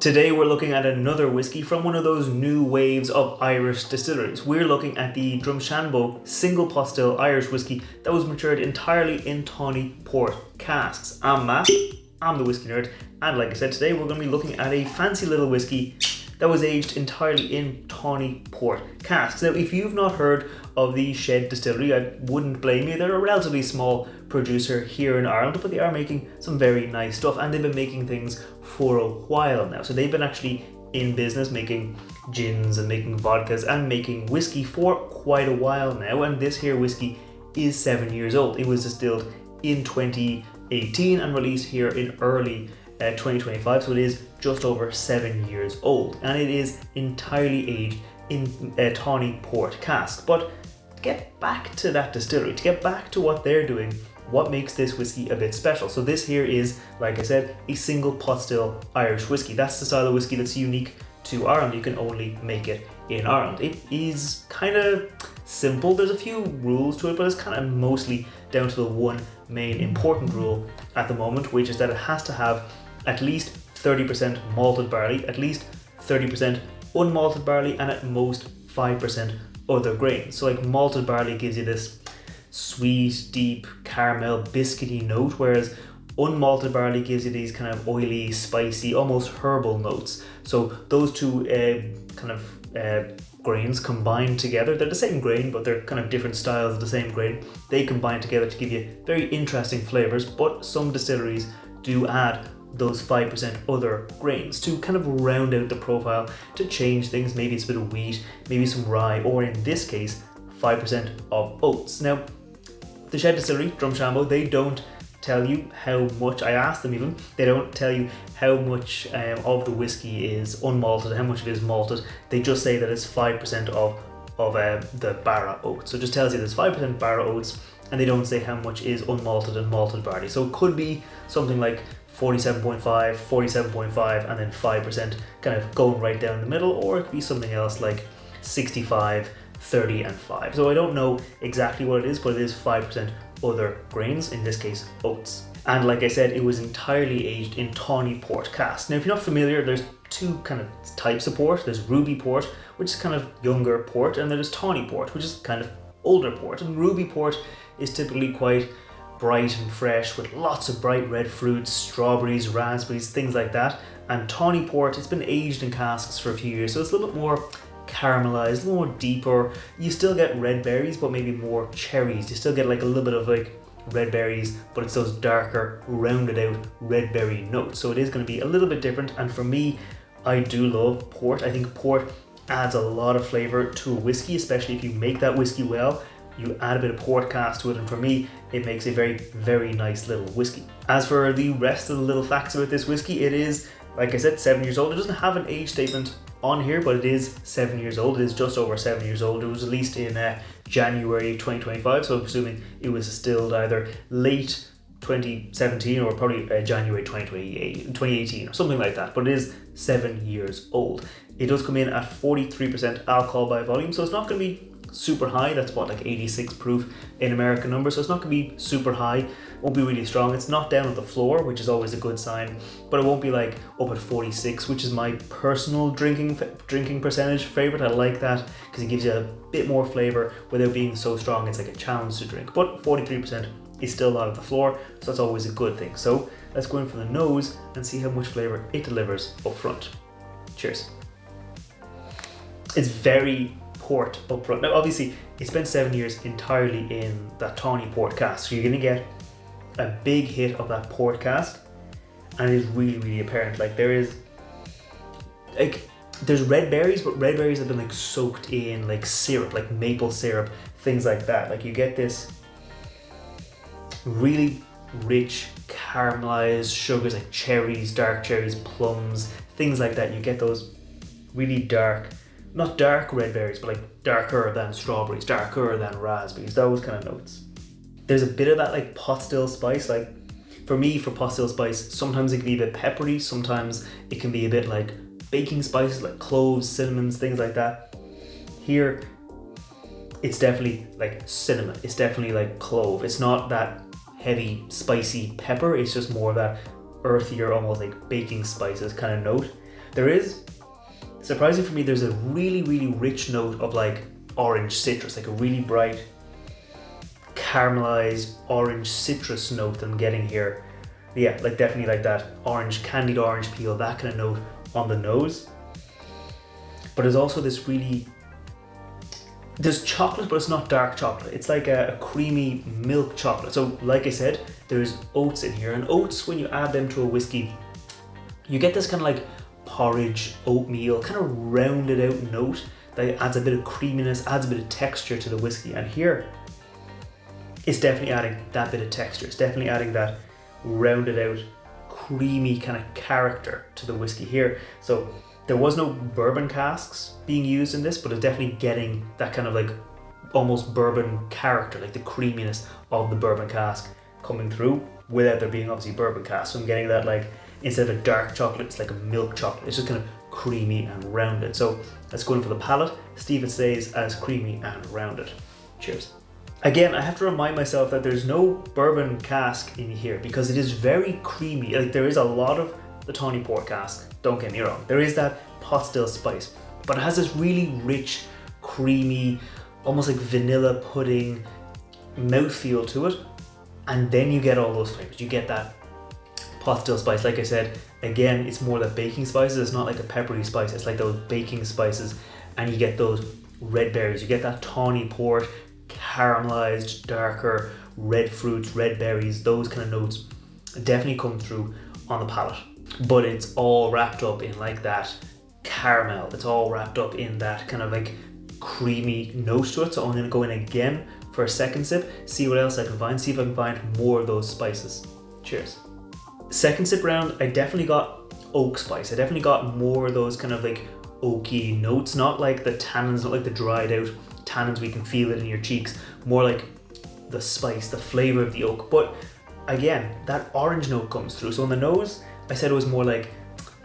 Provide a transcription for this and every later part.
Today we're looking at another whiskey from one of those new waves of Irish distilleries. We're looking at the Drumshanbo single pot still Irish whiskey that was matured entirely in Tawny Port casks. I'm Matt, I'm the whiskey nerd, and like I said, today we're going to be looking at a fancy little whiskey that was aged entirely in Tawny Port casks. Now, if you've not heard of the Shed Distillery, I wouldn't blame you. They're a relatively small producer here in Ireland, but they are making some very nice stuff, and they've been making things for a while now. So they've been actually in business making gins and making vodkas and making whiskey for quite a while now, and this here whiskey is 7 years old. It was distilled in 2018 and released here in early 2025, so it is just over 7 years old, and it is entirely aged in Tawny Port cask. But to get back to that distillery, to get back to what they're doing, what makes this whiskey a bit special? So this here is, like I said, a single pot still Irish whiskey. That's the style of whiskey that's unique to Ireland. You can only make it in Ireland. It is kind of simple. There's a few rules to it, but it's kind of mostly down to the one main important rule at the moment, which is that it has to have at least 30% malted barley, at least 30% unmalted barley, and at most 5% other grains. So like malted barley gives you this sweet, deep, caramel, biscuity note, whereas unmalted barley gives you these kind of oily, spicy, almost herbal notes. So those two grains combined together, they're the same grain, but they're kind of different styles of the same grain. They combine together to give you very interesting flavors, but some distilleries do add those 5% other grains to kind of round out the profile, to change things. Maybe it's a bit of wheat, maybe some rye, or in this case, 5% of oats. Now, the Shed Distillery, Drumshanbo, they don't tell you how much, I asked them even, they don't tell you how much of the whiskey is unmalted, how much of it is malted. They just say that it's 5% of the Barra Oats. So it just tells you there's 5% Barra Oats, and they don't say how much is unmalted and malted barley. So it could be something like 47.5, 47.5, and then 5% kind of going right down the middle, or it could be something else like 65, 30, and 5. So I don't know exactly what it is, but it is 5% other grains, in this case oats. And like I said, it was entirely aged in Tawny Port cask. Now, if you're not familiar, there's two kind of types of port. There's Ruby Port, which is kind of younger port, and there's Tawny Port, which is kind of older port. And Ruby Port is typically quite bright and fresh with lots of bright red fruits, strawberries, raspberries, things like that. And Tawny Port, it's been aged in casks for a few years, so it's a little bit more caramelized, a little more deeper. You still get red berries, but maybe more cherries. You still get like a little bit of like red berries, but it's those darker, rounded out red berry notes. So it is going to be a little bit different. And for me, I do love port. I think port adds a lot of flavor to a whiskey, especially if you make that whiskey well. You add a bit of port cask to it, and for me, it makes a very, very nice little whiskey. As for the rest of the little facts about this whiskey, it is, like I said, 7 years old. It doesn't have an age statement on here, but it is 7 years old. It is just over 7 years old. It was released in January 2025, so I'm presuming it was distilled either late 2017 or probably January 2018 or something like that, but it is 7 years old. It does come in at 43% alcohol by volume, so it's not going to be super high. That's what, like 86 proof in American numbers, so it's not going to be super high. Won't be really strong. It's not down at the floor, which is always a good sign, but it won't be like up at 46, which is my personal drinking percentage favorite. I like that because it gives you a bit more flavor without being so strong. It's like a challenge to drink, but 43% is still not at the floor, so that's always a good thing. So let's go in for the nose and see how much flavor it delivers up front. Cheers. It's very port up front. Now obviously it's been 7 years entirely in that Tawny Port cask, so you're gonna get a big hit of that port cask, and it's really, really apparent. Like there's red berries, but red berries have been like soaked in like syrup, like maple syrup, things like that. Like you get this really rich caramelized sugars like cherries, dark cherries, plums, things like that. You get those really dark, not dark red berries, but like darker than strawberries, darker than raspberries, those kind of notes. There's a bit of that like pot still spice. Like for me, for pot still spice, sometimes it can be a bit peppery, sometimes it can be a bit like baking spices like cloves, cinnamons, things like that. Here, it's definitely like cinnamon, it's definitely like clove. It's not that heavy spicy pepper, it's just more of that earthier, almost like baking spices kind of note. There is, surprising for me, there's a really, really rich note of like orange citrus, like a really bright caramelized orange citrus note that I'm getting here. Yeah, like definitely like that orange, candied orange peel, that kind of note on the nose. But there's also this really, there's chocolate, but it's not dark chocolate. It's like a creamy milk chocolate. So like I said, there's oats in here, and oats, when you add them to a whiskey, you get this kind of like porridge, oatmeal, kind of rounded out note that adds a bit of creaminess, adds a bit of texture to the whiskey. And here, it's definitely adding that bit of texture. It's definitely adding that rounded out, creamy kind of character to the whiskey here. So there was no bourbon casks being used in this, but it's definitely getting that kind of like almost bourbon character, like the creaminess of the bourbon cask coming through without there being obviously bourbon cask. So I'm getting that, like, instead of a dark chocolate, it's like a milk chocolate. It's just kind of creamy and rounded. So let's go in for the palate. Steve, it stays as creamy and rounded. Cheers. Again, I have to remind myself that there's no bourbon cask in here because it is very creamy. Like, there is a lot of the Tawny Port cask, don't get me wrong. There is that pot still spice, but it has this really rich, creamy, almost like vanilla pudding mouthfeel to it. And then you get all those flavors. You get that pot still spice. Like I said, again, it's more the baking spices. It's not like a peppery spice. It's like those baking spices. And you get those red berries. You get that Tawny Port, caramelized, darker, red fruits, red berries. Those kind of notes definitely come through on the palate. But it's all wrapped up in like that caramel. It's all wrapped up in that kind of like creamy note to it. So I'm going to go in again for a second sip, see what else I can find, see if I can find more of those spices. Cheers. Second sip round, I definitely got oak spice. I definitely got more of those kind of like oaky notes, not like the tannins, not like the dried out tannins where you can feel it in your cheeks, more like the spice, the flavor of the oak. But again, that orange note comes through. So on the nose, I said it was more like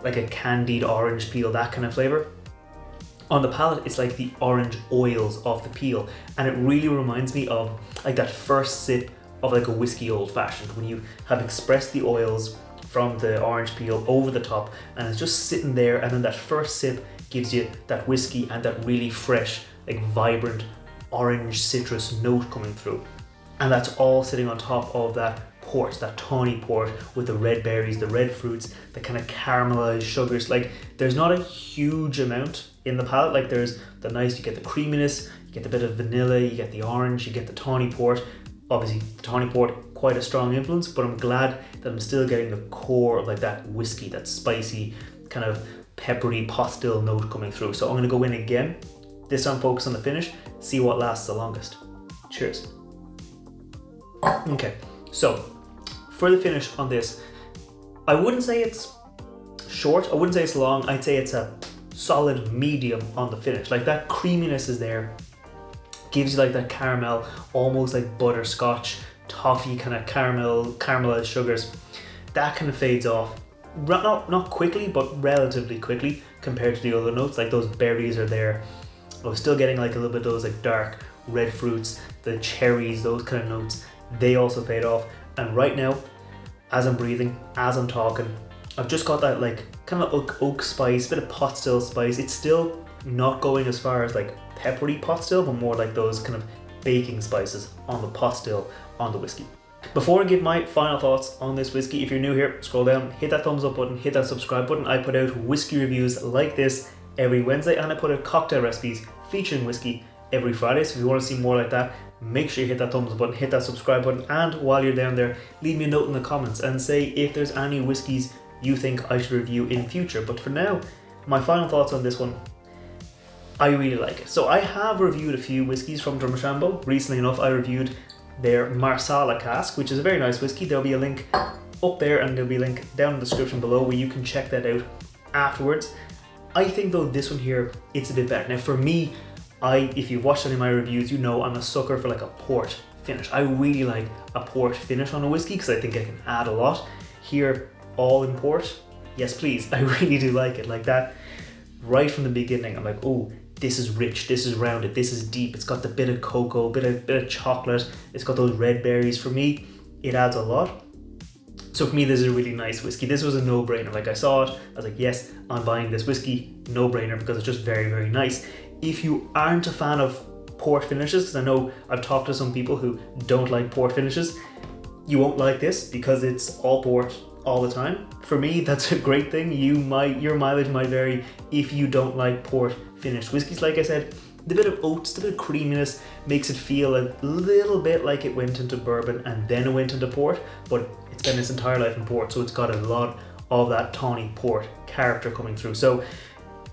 a candied orange peel, that kind of flavor. On the palate, it's like the orange oils of the peel, and it really reminds me of like that first sip of like a whiskey old fashioned, when you have expressed the oils from the orange peel over the top and it's just sitting there, and then that first sip gives you that whiskey and that really fresh, like vibrant orange citrus note coming through. And that's all sitting on top of that port, that Tawny Port, with the red berries, the red fruits, the kind of caramelized sugars. Like, there's not a huge amount in the palate. Like, there's the nice, you get the creaminess, you get the bit of vanilla, you get the orange, you get the Tawny Port. Obviously the Tawny Port, quite a strong influence, but I'm glad that I'm still getting the core of like that whiskey, that spicy kind of peppery pot still note coming through. So I'm going to go in again, this time focus on the finish, see what lasts the longest. Cheers. Okay, so for the finish on this, I wouldn't say it's short, I wouldn't say it's long, I'd say it's a solid medium on the finish. Like, that creaminess is there, gives you like that caramel, almost like butterscotch, toffee kind of caramelized sugars. That kind of fades off, not quickly, but relatively quickly compared to the other notes. Like, those berries are there. I was still getting like a little bit of those like dark red fruits, the cherries, those kind of notes. They also fade off. And right now, as I'm breathing, as I'm talking, I've just got that like kind of oak spice, bit of pot still spice. It's still not going as far as like peppery pot still, but more like those kind of baking spices on the pot still on the whiskey. Before I give my final thoughts on this whiskey, if you're new here, scroll down, hit that thumbs up button, hit that subscribe button. I put out whiskey reviews like this every Wednesday, and I put out cocktail recipes featuring whiskey every Friday. So if you want to see more like that, make sure you hit that thumbs up button, hit that subscribe button, and while you're down there, leave me a note in the comments and say if there's any whiskeys you think I should review in future. But for now, my final thoughts on this one, I really like it. So I have reviewed a few whiskies from Drumshanbo. Recently enough, I reviewed their Marsala cask, which is a very nice whiskey. There'll be a link up there and there'll be a link down in the description below where you can check that out afterwards. I think though this one here, it's a bit better. Now for me, if you've watched any of my reviews, you know I'm a sucker for like a port finish. I really like a port finish on a whiskey because I think I can add a lot. Here, all in port, yes please, I really do like it. Like that, right from the beginning, I'm like, oh, this is rich, this is rounded, this is deep. It's got the bit of cocoa, bit of chocolate. It's got those red berries. For me, it adds a lot. So for me, this is a really nice whiskey. This was a no-brainer. Like I saw it, I was like, yes, I'm buying this whiskey, no-brainer, because it's just very, very nice. If you aren't a fan of port finishes, because I know I've talked to some people who don't like port finishes, you won't like this because it's all port all the time. For me, that's a great thing. Your mileage might vary if you don't like port finished whiskies. Like I said, the bit of oats, the bit of creaminess makes it feel a little bit like it went into bourbon and then it went into port, but it's spent its entire life in port, so it's got a lot of that Tawny Port character coming through. So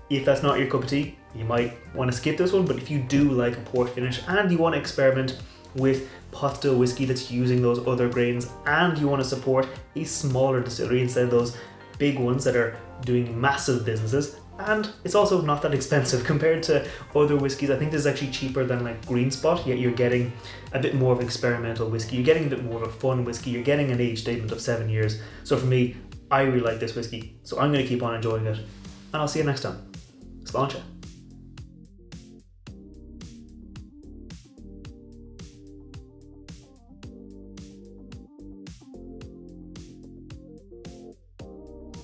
if that's not your cup of tea, you might want to skip this one, but if you do like a port finish and you want to experiment with pot still whiskey that's using those other grains, and you want to support a smaller distillery instead of those big ones that are doing massive businesses, and it's also not that expensive compared to other whiskies. I think this is actually cheaper than like Green Spot, yet you're getting a bit more of experimental whiskey, you're getting a bit more of a fun whiskey, you're getting an age statement of 7 years. So for me, I really like this whiskey, so I'm going to keep on enjoying it, and I'll see you next time. Sláinte.